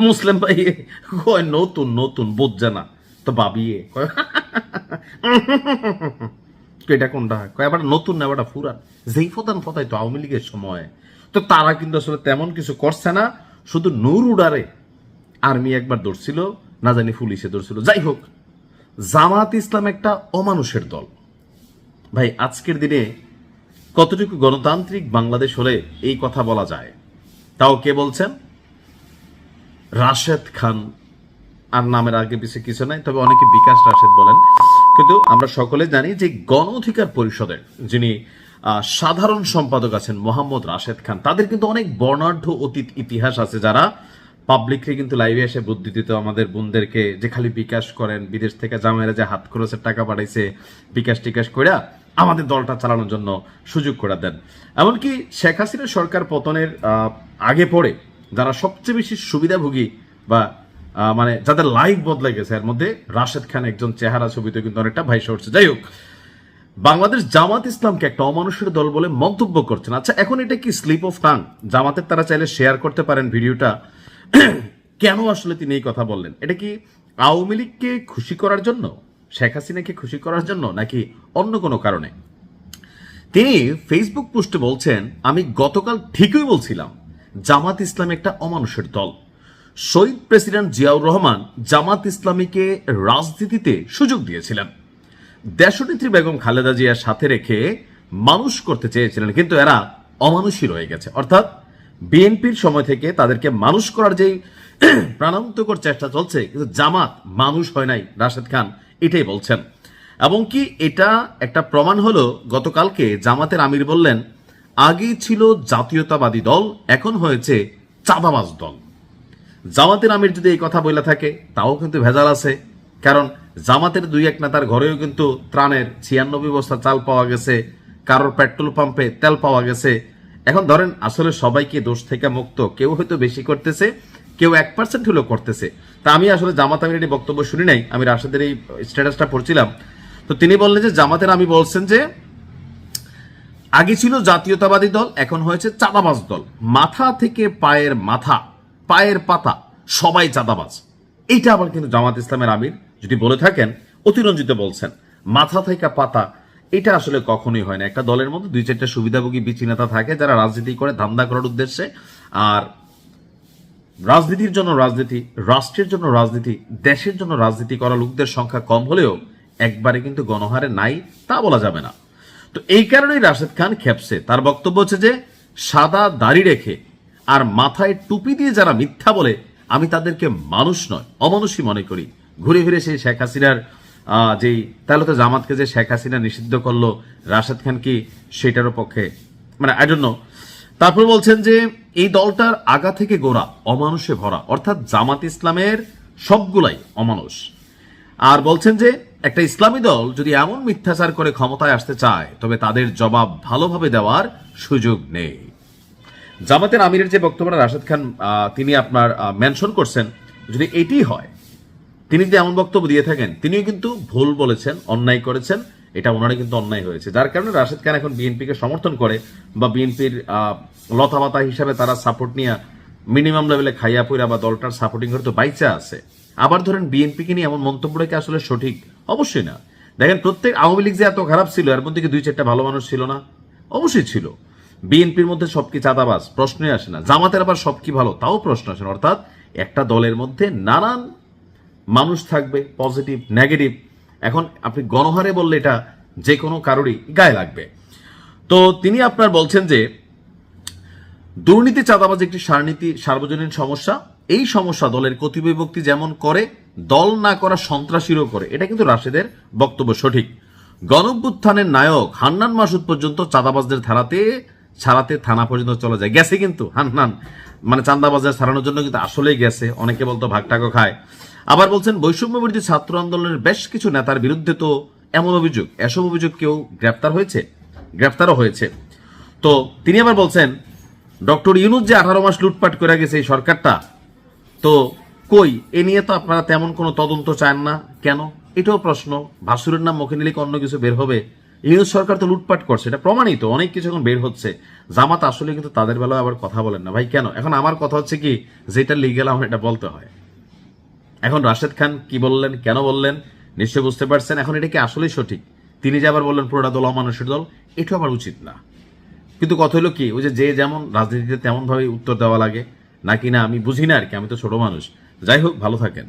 মুসলিম ভাই কয় নতুন নতুন বুঝছে না তো ভাবিয়ে কয় এটা কোনটা কয় আবার নতুন না আবার ফুরান যেই ফতান ফতাই তো আওয়ামী লীগের সময়। তো তারা কিন্তু আসলে তেমন কিছু করছে না, শুধু নূর উডারে আর্মি একবার ধরছিল, না জানি পুলিশে ধরছিল। যাই হোক, জামাত ইসলাম একটা অমানুষের দল। ভাই আজকের দিনে কতটুকু গণতান্ত্রিক বাংলাদেশ হলে এই কথা বলা যায়? তাও কে বলছেন? রাশেদ খান। আর নামের আগে পিছিয়ে কিছু নাই, তবে অনেকে বিকাশ রাশেদ বলেন। কিন্তু আমরা সকলে জানি যে গণ অধিকার পরিষদের যিনি সাধারণ সম্পাদক আছেন মোহাম্মদ রাশেদ খান, তাদের কিন্তু অনেক বর্ণাঢ্য অতীত ইতিহাস আছে, যারা পাবলিকলি কিন্তু লাইভে এসে বুদ্ধি দিত আমাদের বোনদেরকে যে খালি বিকাশ করেন, বিদেশ থেকে জামাইরা যে হাত খরচের টাকা পাঠাইছে বিকাশ টিকাশ করে আমাদের দলটা চালানোর জন্য সুযোগ করে দেন। এমনকি শেখ হাসিনা সরকার পতনের আগে পরে যারা সবচেয়ে বেশি সুবিধাভোগী বা মানে যাদের লাইফ বদলে গেছে, এর মধ্যে রাশেদ খান একজন, চেহারা ছবিতে কিন্তু অনেকটা ভাইসা উঠছে। যাই হোক, বাংলাদেশ জামাত ইসলামকে একটা অমানুষের দল বলে মন্তব্য করছেন। আচ্ছা, এখন এটা কি স্লিপ অফ টাং? জামাতের তারা চাইলে শেয়ার করতে পারেন ভিডিওটা, কেন আসলে তিনি এই কথা বললেন? এটা কি আওয়ামী লীগকে খুশি করার জন্য, শেখ হাসিনাকে খুশি করার জন্য, নাকি অন্য কোনো কারণে? তিনি ফেসবুক পোস্টে বলছেন, আমি গতকাল ঠিকই বলছিলাম জামাত ইসলাম একটা অমানুষের দল। শহীদ প্রেসিডেন্ট জিয়াউর রহমান জামাত ইসলামীকে রাজনীতিতে সুযোগ দিয়েছিলেন, দেশনেত্রী বেগম খালেদা জিয়ার সাথে রেখে মানুষ করতে চেয়েছিলেন, কিন্তু এরা অমানুষই রয়ে গেছে। অর্থাৎ বিএনপির সময় থেকে তাদেরকে মানুষ করার যে প্রাণান্তকর চেষ্টা চলছে, কিন্তু জামাত মানুষ হয় নাই, রাশেদ খান এটাই বলছেন। এবং কি এটা একটা প্রমাণ হলো, গতকালকে জামাতের আমির বললেন আগেই ছিল জাতীয়তাবাদী দল, এখন হয়েছে চাঁদাবাজ দল। জামাতের আমির যদি এই কথা বলে থাকে তাও কিন্তু ভেজাল আছে, কারণ জামাতের দুই এক নেতার ঘরেও কিন্তু ত্রাণের 96 বস্তা চাল পাওয়া গেছে, কারোর পেট্রোল পাম্পে তেল পাওয়া গেছে। এখন ধরেন আসলে সবাইকে দোষ থেকে মুক্ত, কেউ হয়তো বেশি করতেছে, কেউ 1% হলেও করতেছে। তা আমি আসলে জামাত আমির এই বক্তব্য শুনি নাই, আমি রাশেদের এই স্ট্যাটাসটা পড়ছিলাম। তো তিনি বললেন যে জামাতের আমি বলছেন যে আগে ছিল জাতীয়তাবাদী দল, এখন হয়েছে চাঁদাবাজ দল। মাথা থেকে পায়ের মাথা, পায়ের পাতা সবাই চাঁদাবাজ। এইটা আবার কিন্তু জামাত ইসলামের আমির যদি বলে থাকেন অতিরঞ্জিত বলছেন। মাথা থেকে পাতা এটা আসলে কখনোই হয় না। একটা দলের মধ্যে 2-4টা সুবিধাভোগী বিচি নেতা থাকে যারা রাজনীতি করে ধান্দা করার উদ্দেশ্যে, আর রাজনীতির জন্য রাজনীতি, রাষ্ট্রের জন্য রাজনীতি, দেশের জন্য রাজনীতি করা লোকদের সংখ্যা কম হলেও একবারে কিন্তু গণহারে নাই তা বলা যাবে না। তো এই কারণেই রাশেদ খান খেপছে। তার বক্তব্য হচ্ছে যে সাদা দাড়ি রেখে আর মাথায় টুপি দিয়ে যারা মিথ্যা বলে, আমি তাদেরকে মানুষ নয় অমানুষই মনে করি। ঘুরে ফিরে সেই শেখ হাসিনার যেই, তাহলে তো জামাতকে যে শেখ হাসিনা নিষিদ্ধ করলো, রাশেদ খান কি সেটারও পক্ষে, মানে আই ডোন্ট নো। তারপর বলছেন যে এই দলটার আগা থেকে গোড়া অমানুষে ভরা, অর্থাৎ জামাত ইসলামের সবগুলাই অমানুষ। আর বলছেন যে একটা ইসলামী দল যদি এমন মিথ্যাচার করে ক্ষমতায় আসতে চায়, তবে তাদের জবাব ভালোভাবে দেওয়ার সুযোগ নেই। জামাতের আমিরের যে বক্তব্যটা রাশেদ খান তিনি আপনার মেনশন করছেন, যদি এটি হয়, তিনি যদি এমন বক্তব্য দিয়ে থাকেন, তিনিও কিন্তু ভুল বলেছেন, অন্যায় করেছেন, এটা ওনারা কিন্তু অন্যায় হয়েছে। যার কারণে রাশেদ খান এখন বিএনপিকে সমর্থন করে বা বিএনপির লতাপাতা হিসাবে তারা সাপোর্ট নিয়ে মিনিমাম লেভেলে খাইয়া পইরা বা দলটার সাপোর্টিং করে তো বাইচা আছে। আবার ধরেন বিএনপিকে নিয়ে এমন মন্তব্যটা কি আসলে সঠিক? অবশ্যই না। দেখেন প্রত্যেক আওয়ামী লীগ যে এত খারাপ ছিল, এর মধ্যে কি 2-4টা ভালো মানুষ ছিল না? অবশ্যই ছিল। বিএনপির মধ্যে সব কি চাঁদাবাজ? প্রশ্নই আসে না। জামাতের আবার সব কি ভালো? তাও প্রশ্ন আসে না। অর্থাৎ একটা দলের মধ্যে নানান মানুষ থাকবে, পজিটিভ নেগেটিভ। এখন আপনি গণহারে বললে এটা যে কোনো কারোরই গায়ে লাগবে। তো তিনি আপনার বলছেন যে দুর্নীতি চাঁদাবাজ একটি সার্বজনীন সমস্যা, এই সমস্যা দলের কতিবিভক্তি যেমন করে, দল না করা সন্ত্রাসীরও করে। এটা কিন্তু রাশেদের বক্তব্য সঠিক। গণঅভ্যুত্থানের নায়ক হান্নান মাসুদ পর্যন্ত চাঁদাবাজদের ছাড়াতে থানা পর্যন্ত চলে যায়, গেছে কিন্তু হান্নান, মানে চাঁদাবাজার ছাড়ানোর জন্য কিন্তু আসলেই গেছে। অনেকে বলতো ভাগ টাকা খায়। আবার বলছেন বৈষম্য বিরোধী ছাত্র আন্দোলনের বেশ কিছু নেতার বিরুদ্ধে তো এমন অভিযোগ, এসব অভিযোগ কেউ গ্রেফতারও হয়েছে। তো তিনি আবার বলছেন ডক্টর ইউনূস যে 18 মাস লুটপাট করে গেছে এই সরকারটা, তো কই এ নিয়ে তো আপনারা তেমন কোনো তদন্ত চান না কেন? এটাও প্রশ্ন। ভাসুরের নাম মুখে নিলে অন্য কিছু বের হবে, ইউনূস সরকার তো লুটপাট করছে, এটা প্রমাণিত, অনেক কিছু এখন বের হচ্ছে। জামাত আসলে কিন্তু তাদের বেলায় আবার কথা বলেন না ভাই, কেন? এখন আমার কথা হচ্ছে কি, যেটা লিগ্যাল আমার এটা বলতে হয়। এখন রাশেদ খান কি বললেন, কেন বললেন, নিশ্চয় বুঝতে পারছেন। এখন এটা কি আসলেই সঠিক? তিনি যে আবার বললেন পুরোটা দল অমানুষের দল, এটা আবার উচিত না। কিন্তু কথা হলো কি, ওই যে যেমন রাজনীতিতে তেমন ভাবে উত্তর দেওয়া লাগে নাকি, না আমি বুঝি না আর কি, আমি তো ছোট মানুষ। যাই হোক, ভালো থাকেন।